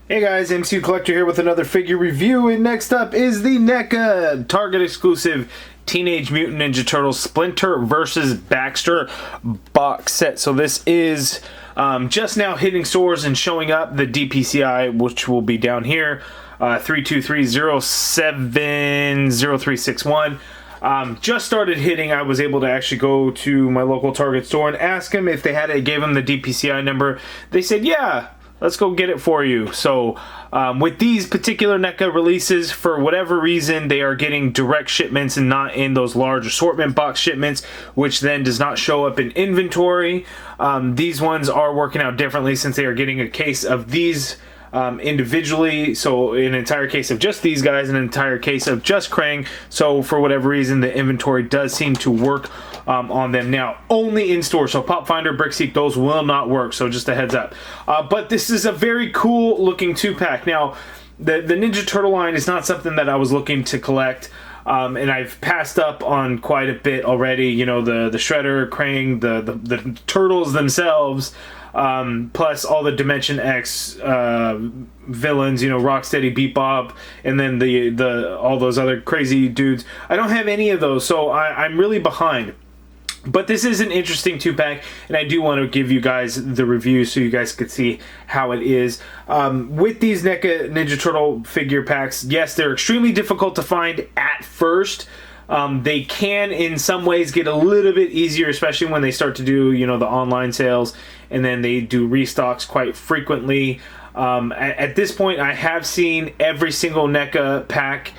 Hey guys, MCU Collector here with another figure review, and next up is the NECA Target exclusive Teenage Mutant Ninja Turtles Splinter versus Baxter box set. So this is just now hitting stores and showing up, the DPCI, which will be down here, 323070361. Just started hitting. I was able to actually go to my local Target store and ask them if they had it. Gave them the DPCI number. They said, yeah, let's go get it for you. So with these particular NECA releases, for whatever reason, they are getting direct shipments and not in those large assortment box shipments, which then does not show up in inventory. These ones are working out differently since they are getting a case of these individually, so an entire case of just these guys, an entire case of just Krang. So for whatever reason, the inventory does seem to work on them now. Only in store, so Pop Finder, Brickseek, those will not work, so just a heads up. But this is a very cool looking 2-pack. Now the Ninja Turtle line is not something that I was looking to collect, and I've passed up on quite a bit already. You know, the Shredder, Krang, the turtles themselves, plus all the Dimension X villains, you know, Rocksteady, Bebop, and then the all those other crazy dudes. I don't have any of those, so I'm really behind. But this is an interesting 2-pack, and I do want to give you guys the review so you guys could see how it is. With these NECA Ninja Turtle figure packs, yes, they're extremely difficult to find at first. They can, in some ways, get a little bit easier, especially when they start to do, you know, the online sales, and then they do restocks quite frequently. At this point, I have seen every single NECA pack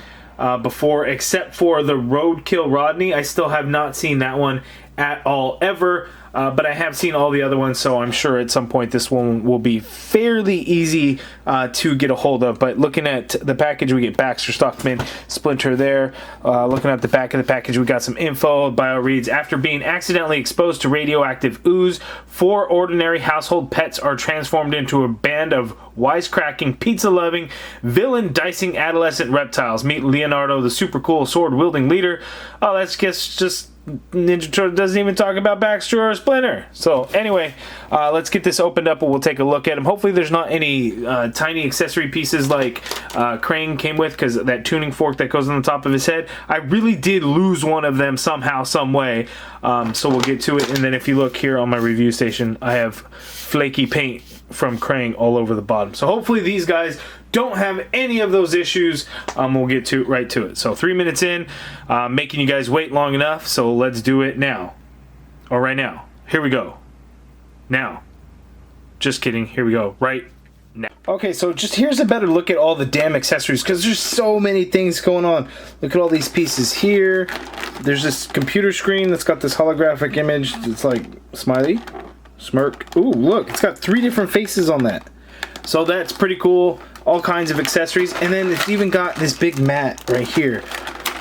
before, except for the Roadkill Rodney. I still have not seen that one at all ever, but I have seen all the other ones, so I'm sure at some point this one will be fairly easy to get a hold of. But looking at the package, we get Baxter, Stockman, Splinter there. Looking at the back of the package, we got some info. Bio reads, after being accidentally exposed to radioactive ooze, 4 ordinary household pets are transformed into a band of wisecracking, pizza-loving, villain-dicing adolescent reptiles. Meet Leonardo, the super cool sword-wielding leader. Oh, that's just Ninja Turtle doesn't even talk about Baxter or Splinter. So anyway, let's get this opened up and we'll take a look at them. Hopefully there's not any tiny accessory pieces like Krang came with, because that tuning fork that goes on the top of his head, I really did lose one of them somehow, some way. So we'll get to it. And then if you look here on my review station, I have flaky paint from Krang all over the bottom. So hopefully these guys don't have any of those issues. We'll get right to it. So 3 minutes in, making you guys wait long enough, so let's do it now. Or right now. Here we go. Now. Just kidding. Here we go. Right now. Okay, so just here's a better look at all the damn accessories, because there's so many things going on. Look at all these pieces here. There's this computer screen that's got this holographic image. It's like smiley, smirk. Ooh, look, it's got 3 different faces on that. So that's pretty cool. All kinds of accessories, and then it's even got this big mat right here.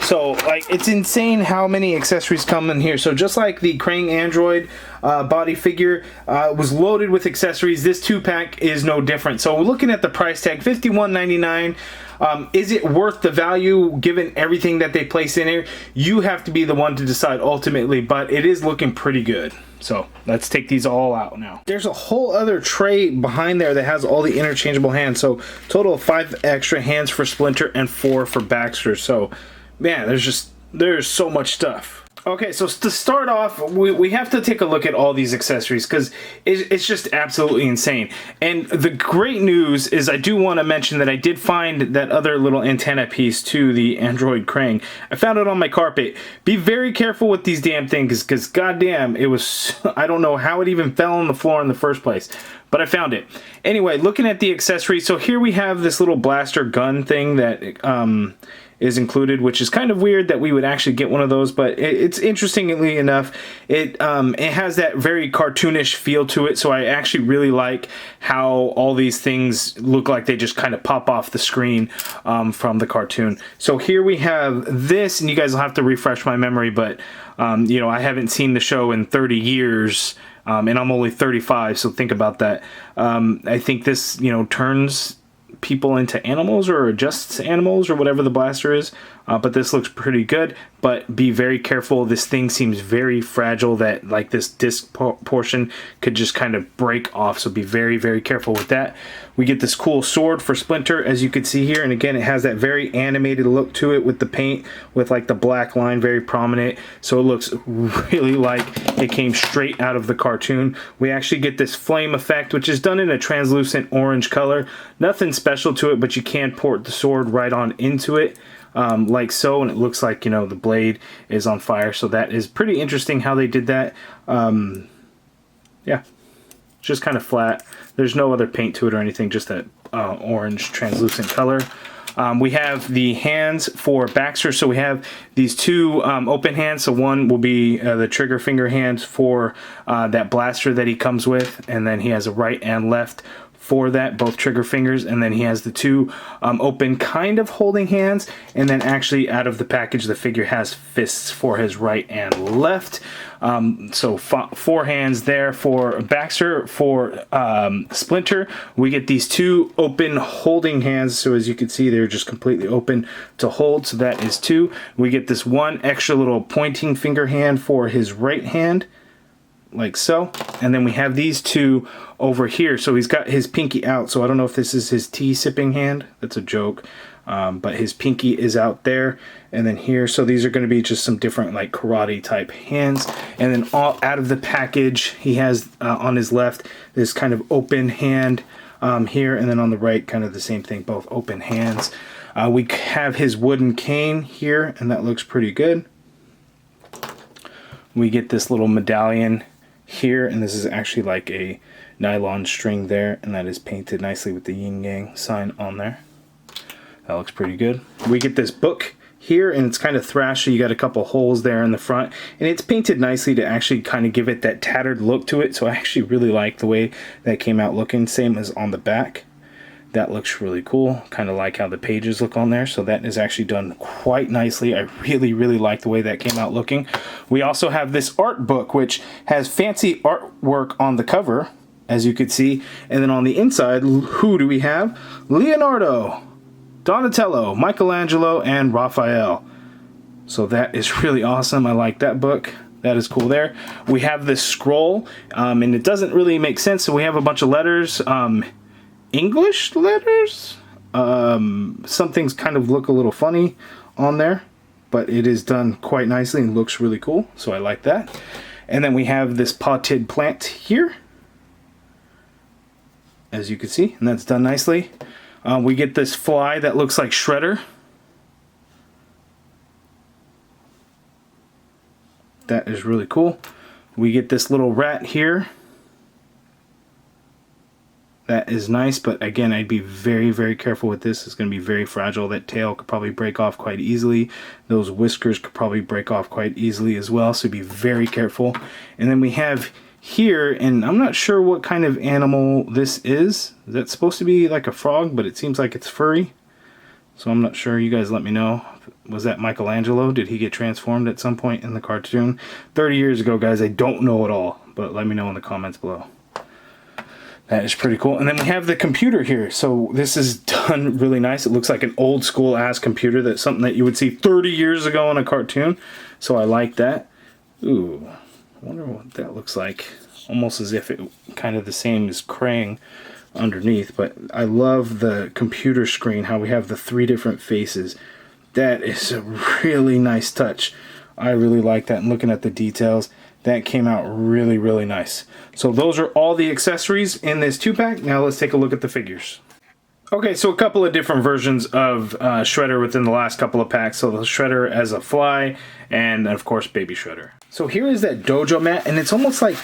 So like, it's insane how many accessories come in here. So just like the Krang Android body figure was loaded with accessories, this 2-pack is no different. So looking at the price tag, $51.99. Is it worth the value given everything that they place in here? You have to be the one to decide ultimately, but it is looking pretty good. So let's take these all out now. There's a whole other tray behind there that has all the interchangeable hands. So total of 5 extra hands for Splinter and 4 for Baxter. So man, there's so much stuff. Okay, so to start off, we have to take a look at all these accessories, because it's just absolutely insane. And the great news is, I do want to mention that I did find that other little antenna piece to the Android Krang. I found it on my carpet. Be very careful with these damn things, because goddamn, it was, I don't know how it even fell on the floor in the first place, but I found it. Anyway, looking at the accessories, so here we have this little blaster gun thing that is included, which is kind of weird that we would actually get one of those, but it's interestingly enough, it has that very cartoonish feel to it. So I actually really like how all these things look like they just kind of pop off the screen from the cartoon. So here we have this, and you guys will have to refresh my memory, but you know, I haven't seen the show in 30 years. And I'm only 35, so think about that. I think this, you know, turns people into animals or adjusts animals or whatever the blaster is. but this looks pretty good. But be very careful. This thing seems very fragile, that like this disc portion could just kind of break off. So be very, very careful with that. We get this cool sword for Splinter, as you can see here. And again, it has that very animated look to it with the paint, with like the black line very prominent. So it looks really like it came straight out of the cartoon. We actually get this flame effect, which is done in a translucent orange color. Nothing special to it, but you can port the sword right on into it. Like so, and it looks like, you know, the blade is on fire. So that is pretty interesting how they did that. Yeah, just kind of flat. There's no other paint to it or anything, just that orange translucent color. We have the hands for Baxter. So we have these two open hands. So one will be the trigger finger hands for that blaster that he comes with, and then he has a right and left for that, both trigger fingers, and then he has the two open kind of holding hands, and then actually out of the package the figure has fists for his right and left. So four hands there for Baxter. For Splinter, we get these two open holding hands, so as you can see they're just completely open to hold, so that is two. We get this one extra little pointing finger hand for his right hand, like so, and then we have these two over here. So he's got his pinky out, so I don't know if this is his tea sipping hand. That's a joke, but his pinky is out there, and then here. So these are going to be just some different like karate type hands. And then all out of the package, he has on his left this kind of open hand here, and then on the right kind of the same thing, both open hands. We have his wooden cane here, and that looks pretty good. We get this little medallion here, and this is actually like a nylon string there, and that is painted nicely with the yin yang sign on there. That looks pretty good. We get this book here, and it's kind of thrashed, so you got a couple holes there in the front, and it's painted nicely to actually kind of give it that tattered look to it. So I actually really like the way that came out looking. Same as on the back. That looks really cool. Kind of like how the pages look on there. So that is actually done quite nicely. I really, really like the way that came out looking. We also have this art book, which has fancy artwork on the cover, as you could see. And then on the inside, who do we have? Leonardo, Donatello, Michelangelo, and Raphael. So that is really awesome. I like that book. That is cool there. We have this scroll, and it doesn't really make sense. So we have a bunch of letters. English letters. Some things kind of look a little funny on there, but it is done quite nicely and looks really cool, so I like that. And then we have this potted plant here, as you can see, and that's done nicely. We get this fly that looks like Shredder. That is really cool. We get this little rat here. That is nice, but again, I'd be very, very careful with this. It's going to be very fragile. That tail could probably break off quite easily. Those whiskers could probably break off quite easily as well, so be very careful. And then we have here, and I'm not sure what kind of animal this is. That's supposed to be like a frog, but it seems like it's furry. So I'm not sure. You guys let me know. Was that Michelangelo? Did he get transformed at some point in the cartoon? 30 years ago, guys. I don't know at all, but let me know in the comments below. That is pretty cool. And then we have the computer here. So this is done really nice. It looks like an old school ass computer. That's something that you would see 30 years ago in a cartoon. So I like that. Ooh, I wonder what that looks like. Almost as if it kind of the same as Krang underneath. But I love the computer screen, how we have the three different faces. That is a really nice touch. I really like that. And looking at the details, that came out really, really nice. So those are all the accessories in this 2-pack. Now let's take a look at the figures. Okay, so a couple of different versions of Shredder within the last couple of packs. So the Shredder as a fly, and of course Baby Shredder. So here is that dojo mat, and it's almost like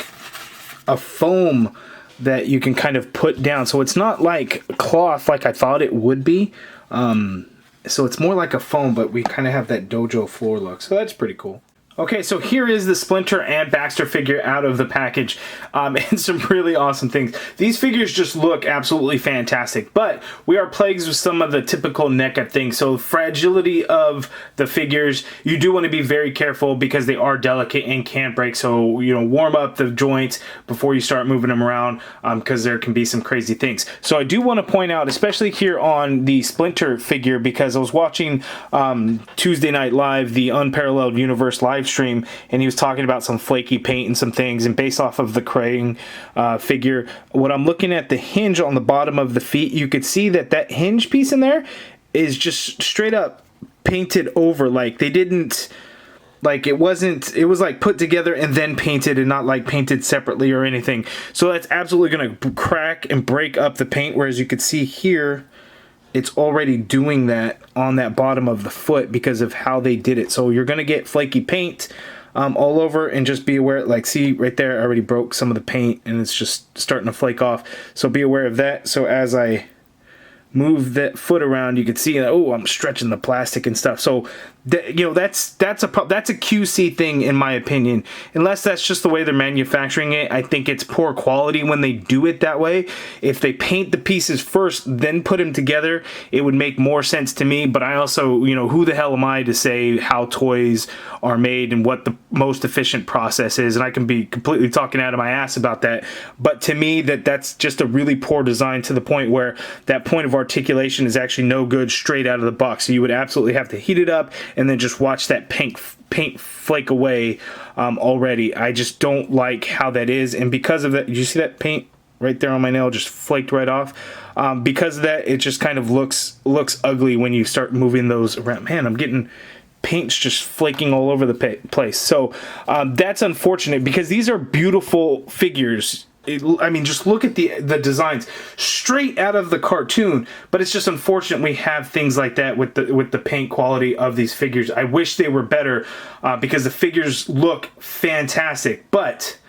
a foam that you can kind of put down. So it's not like cloth like I thought it would be. So it's more like a foam, but we kind of have that dojo floor look. So that's pretty cool. Okay, so here is the Splinter and Baxter figure out of the package, and some really awesome things. These figures just look absolutely fantastic, but we are plagued with some of the typical NECA things. So fragility of the figures, you do want to be very careful because they are delicate and can break. So, you know, warm up the joints before you start moving them around, because there can be some crazy things. So I do want to point out, especially here on the Splinter figure, because I was watching Tuesday Night Live, the Unparalleled Universe live stream, and he was talking about some flaky paint and some things, and based off of the Krang figure, what I'm looking at, the hinge on the bottom of the feet, you could see that that hinge piece in there is just straight up painted over. Like they didn't, like it was like put together and then painted, and not like painted separately or anything. So that's absolutely going to crack and break up the paint, whereas you could see here it's already doing that on that bottom of the foot because of how they did it. So you're going to get flaky paint all over, and just be aware, like see right there, I already broke some of the paint and it's just starting to flake off. So be aware of that. So as I move that foot around, you can see that, oh, I'm stretching the plastic and stuff. So you know, that's a QC thing in my opinion. Unless that's just the way they're manufacturing it, I think it's poor quality when they do it that way. If they paint the pieces first then put them together, it would make more sense to me. But I also, you know, who the hell am I to say how toys are made and what the most efficient process is? And I can be completely talking out of my ass about that, but to me that's just a really poor design, to the point where that point of articulation is actually no good straight out of the box. So you would absolutely have to heat it up and then just watch that paint flake away already. I just don't like how that is, and because of that, you see that paint right there on my nail just flaked right off. Because of that, it just kind of looks ugly when you start moving those around. Man, I'm getting paint's just flaking all over the place. So that's unfortunate, because these are beautiful figures. I mean, just look at the designs straight out of the cartoon, but it's just unfortunate we have things like that with the paint quality of these figures. I wish they were better, because the figures look fantastic, but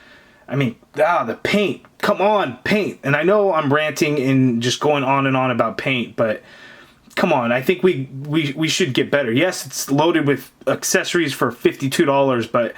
I mean, the paint, come on, paint. And I know I'm ranting and just going on and on about paint, but come on, I think we should get better. Yes, it's loaded with accessories for $52, but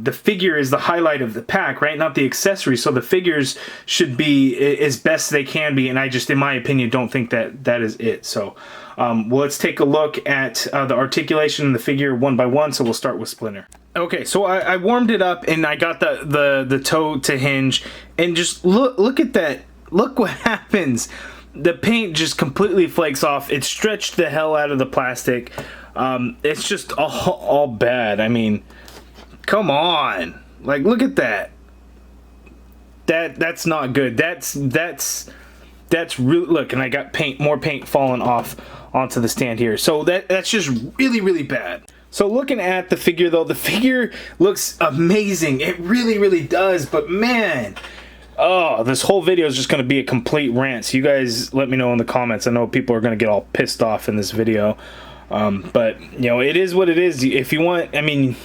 the figure is the highlight of the pack, right? Not the accessories. So the figures should be as best they can be, and I just, in my opinion, don't think that is it. So well, let's take a look at the articulation and the figure one by one. So we'll start with Splinter. Okay, so I warmed it up and I got the toe to hinge, and just look at that. Look what happens. The paint just completely flakes off. It stretched the hell out of the plastic. It's just all bad. I mean, come on, like look at that. That's not good. That's really, look, and I got more paint falling off onto the stand here. So that's just really bad. So looking at the figure though, the figure looks amazing. It really does. But man, oh, this whole video is just going to be a complete rant. So you guys let me know in the comments. I know people are going to get all pissed off in this video, but you know, it is what it is. If you want, I mean,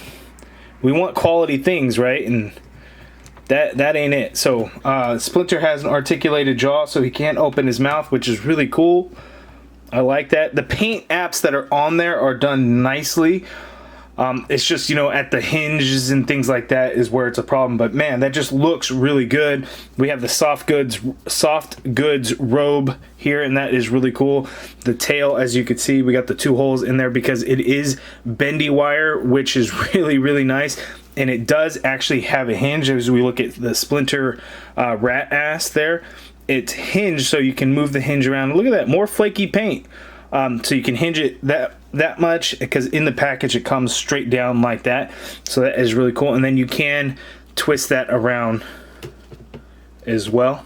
we want quality things, right? And that ain't it. So Splinter has an articulated jaw, so he can't open his mouth, which is really cool. I like that. The paint apps that are on there are done nicely. It's just, you know, at the hinges and things like that is where it's a problem. But man, that just looks really good. We have the soft goods robe here, and that is really cool. The tail, as you can see, we got the 2 holes in there because it is bendy wire, which is really nice. And it does actually have a hinge. As we look at the Splinter rat ass there, it's hinged so you can move the hinge around. Look at that, more flaky paint. So you can hinge it that much, because in the package it comes straight down like that. So that is really cool. And then you can twist that around as well.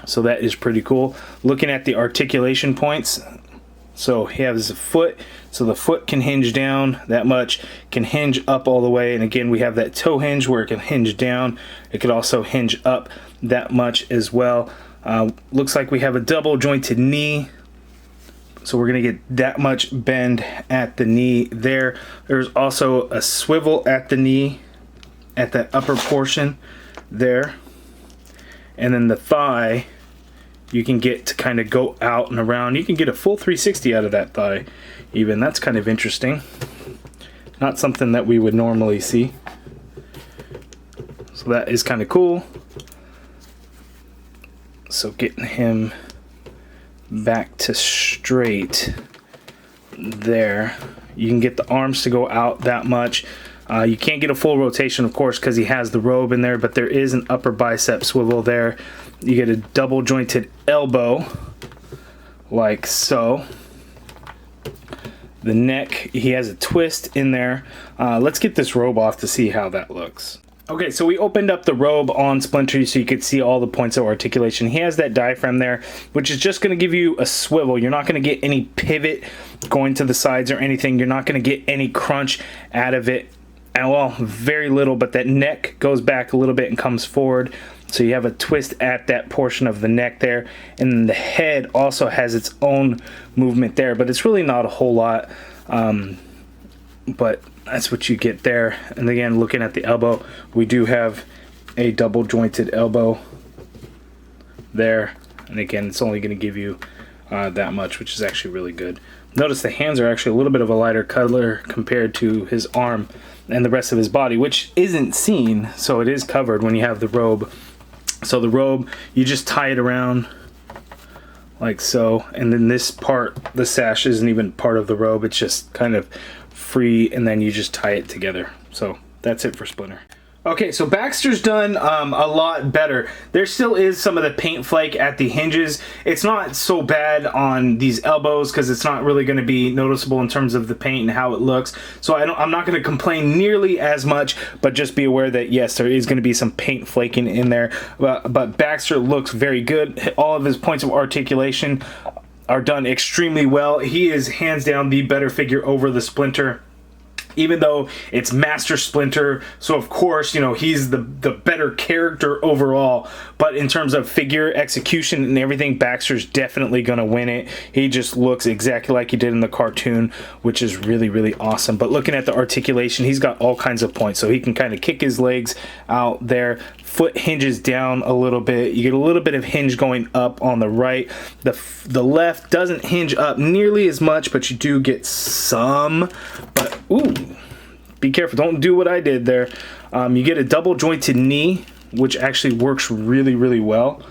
So that is pretty cool. Looking at the articulation points, so he has a foot, so the foot can hinge down that much, can hinge up all the way, and again we have that toe hinge where it can hinge down. It could also hinge up that much as well. Looks like we have a double jointed knee, so we're gonna get that much bend at the knee there. There's also a swivel at the knee at that upper portion there, and then the thigh you can get to kind of go out and around. You can get a full 360 out of that thigh even. That's kind of interesting. not something that we would normally see. So that is kind of cool. So getting him back to straight there. You can get the arms to go out that much. You can't get a full rotation, of course, because he has the robe in there, but there is an upper bicep swivel there. You get a double jointed elbow, like so. The neck, he has a twist in there. Let's get this robe off to see how that looks. Okay, so we opened up the robe on Splinter so you could see all the points of articulation. He has that diaphragm there, which is just going to give you a swivel. You're not going to get any pivot going to the sides or anything. You're not going to get any crunch out of it. And well, very little, but that neck goes back a little bit and comes forward. So you have a twist at that portion of the neck there. And then the head also has its own movement there, but it's really not a whole lot. But that's what you get there. And again, looking at the elbow, we do have a double jointed elbow there. And again, it's only going to give you that much, which is actually really good. Notice the hands are actually a little bit of a lighter color compared to his arm and the rest of his body, which isn't seen, so it is covered when you have the robe. So the robe, you just tie it around like so, and then this part, the sash, isn't even part of the robe. It's just kind of free, and then you just tie it together. So that's it for Splinter. Okay, so Baxter's done a lot better. There still is some of the paint flake at the hinges. It's not so bad on these elbows because it's not really going to be noticeable in terms of the paint and how it looks. So I'm not going to complain nearly as much, but just be aware that yes, there is going to be some paint flaking in there. But Baxter looks very good. All of his points of articulation are done extremely well. He is hands down the better figure over the Splinter. Even though it's Master Splinter, so of course, you know, he's the better character overall. But in terms of figure execution and everything, Baxter's definitely going to win it. He just looks exactly like he did in the cartoon, which is really, really awesome. But looking at the articulation, he's got all kinds of points. So he can kind of kick his legs out there. Foot hinges down a little bit. You get a little bit of hinge going up on the right. The left doesn't hinge up nearly as much, but you do get some. But, ooh, be careful. Don't do what I did there. You get a double jointed knee, which actually works really, really well,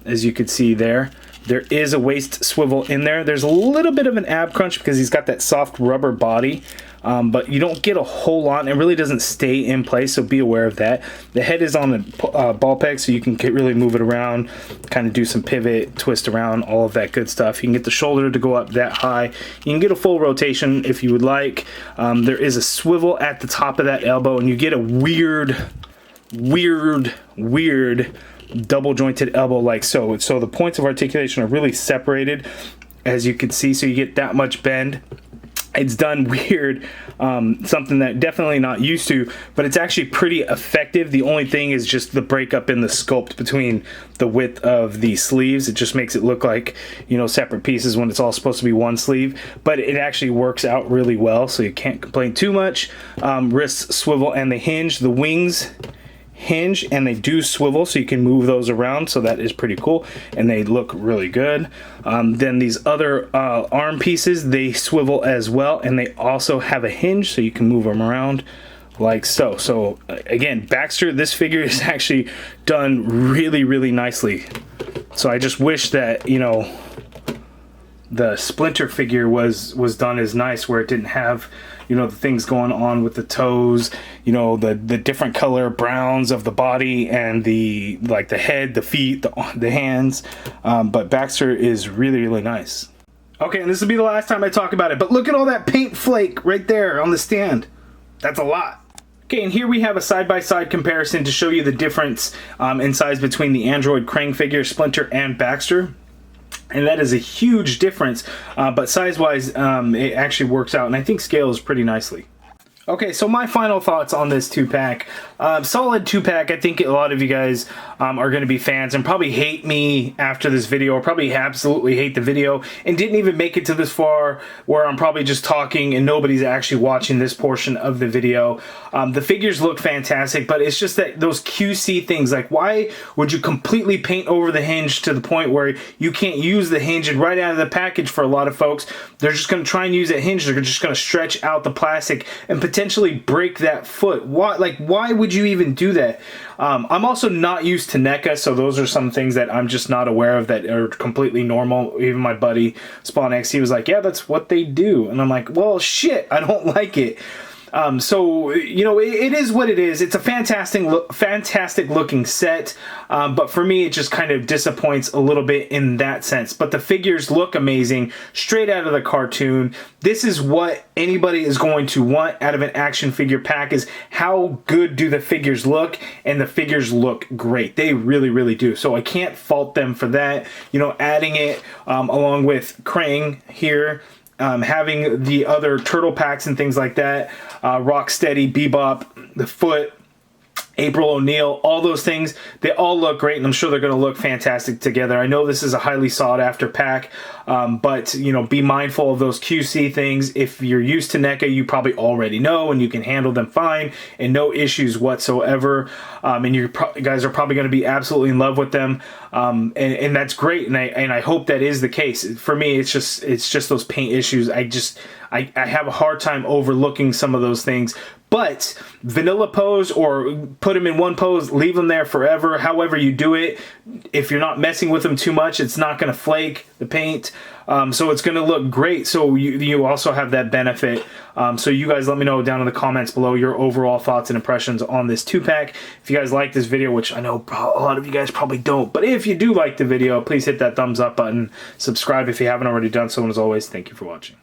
as you can see there. There is a waist swivel in there. There's a little bit of an ab crunch because he's got that soft rubber body, but you don't get a whole lot, and it really doesn't stay in place, so be aware of that. The head is on a ball peg, so you can really move it around, kind of do some pivot, twist around, all of that good stuff. You can get the shoulder to go up that high. You can get a full rotation if you would like. There is a swivel at the top of that elbow, and you get a weird double jointed elbow like so. So the points of articulation are really separated, as you can see, so you get that much bend. It's done weird, something that definitely not used to, but it's actually pretty effective. The only thing is just the breakup in the sculpt between the width of the sleeves. It just makes it look like, you know, separate pieces when it's all supposed to be one sleeve, but it actually works out really well, so you can't complain too much. Wrists swivel and they hinge. The wings hinge and they do swivel, so you can move those around, so that is pretty cool, and they look really good. Then these other arm pieces, they swivel as well, and they also have a hinge, so you can move them around like so. So again, Baxter, this figure is actually done really, really nicely. So I just wish that, you know, the Splinter figure was done as nice, where it didn't have, you know, the things going on with the toes, you know, the different color browns of the body, and the head, the feet, the hands. But Baxter is really, really nice. Okay, and this will be the last time I talk about it, but look at all that paint flake right there on the stand. That's a lot. Okay, and here we have a side-by-side comparison to show you the difference in size between the Android Krang figure, Splinter, and Baxter. And that is a huge difference, but size-wise, it actually works out, and I think scales pretty nicely. Okay, so my final thoughts on this 2-pack. Solid 2-pack. I think a lot of you guys are going to be fans and probably hate me after this video, or probably absolutely hate the video and didn't even make it to this far, where I'm probably just talking and nobody's actually watching this portion of the video. The figures look fantastic, but it's just that those QC things, like why would you completely paint over the hinge to the point where you can't use the hinge, and right out of the package for a lot of folks, they're just going to try and use that hinge. They're just going to stretch out the plastic and potentially break that foot. Why would you even do that? I'm also not used to NECA, so those are some things that I'm just not aware of that are completely normal. Even my buddy Spawn X, he was like, yeah, that's what they do. And I'm like, well, shit, I don't like it. So, you know, it is what it is. It's a fantastic looking set, but for me, it just kind of disappoints a little bit in that sense. But the figures look amazing, straight out of the cartoon. This is what anybody is going to want out of an action figure pack, is how good do the figures look, and the figures look great. They really, really do. So I can't fault them for that. You know, adding it along with Krang here, having the other turtle packs and things like that, Rocksteady, Bebop, the Foot, April O'Neil, all those things, they all look great, and I'm sure they're going to look fantastic together. I know this is a highly sought after pack, but you know, be mindful of those QC things. If you're used to NECA, you probably already know, and you can handle them fine and no issues whatsoever. And you guys are probably going to be absolutely in love with them, and that's great. And I hope that is the case. For me, it's just those paint issues. I have a hard time overlooking some of those things. But vanilla pose, or put them in one pose, leave them there forever, however you do it. If you're not messing with them too much, it's not going to flake the paint. So it's going to look great. So you also have that benefit. So you guys let me know down in the comments below your overall thoughts and impressions on this 2-pack. If you guys like this video, which I know a lot of you guys probably don't, but if you do like the video, please hit that thumbs up button. Subscribe if you haven't already done so. And as always, thank you for watching.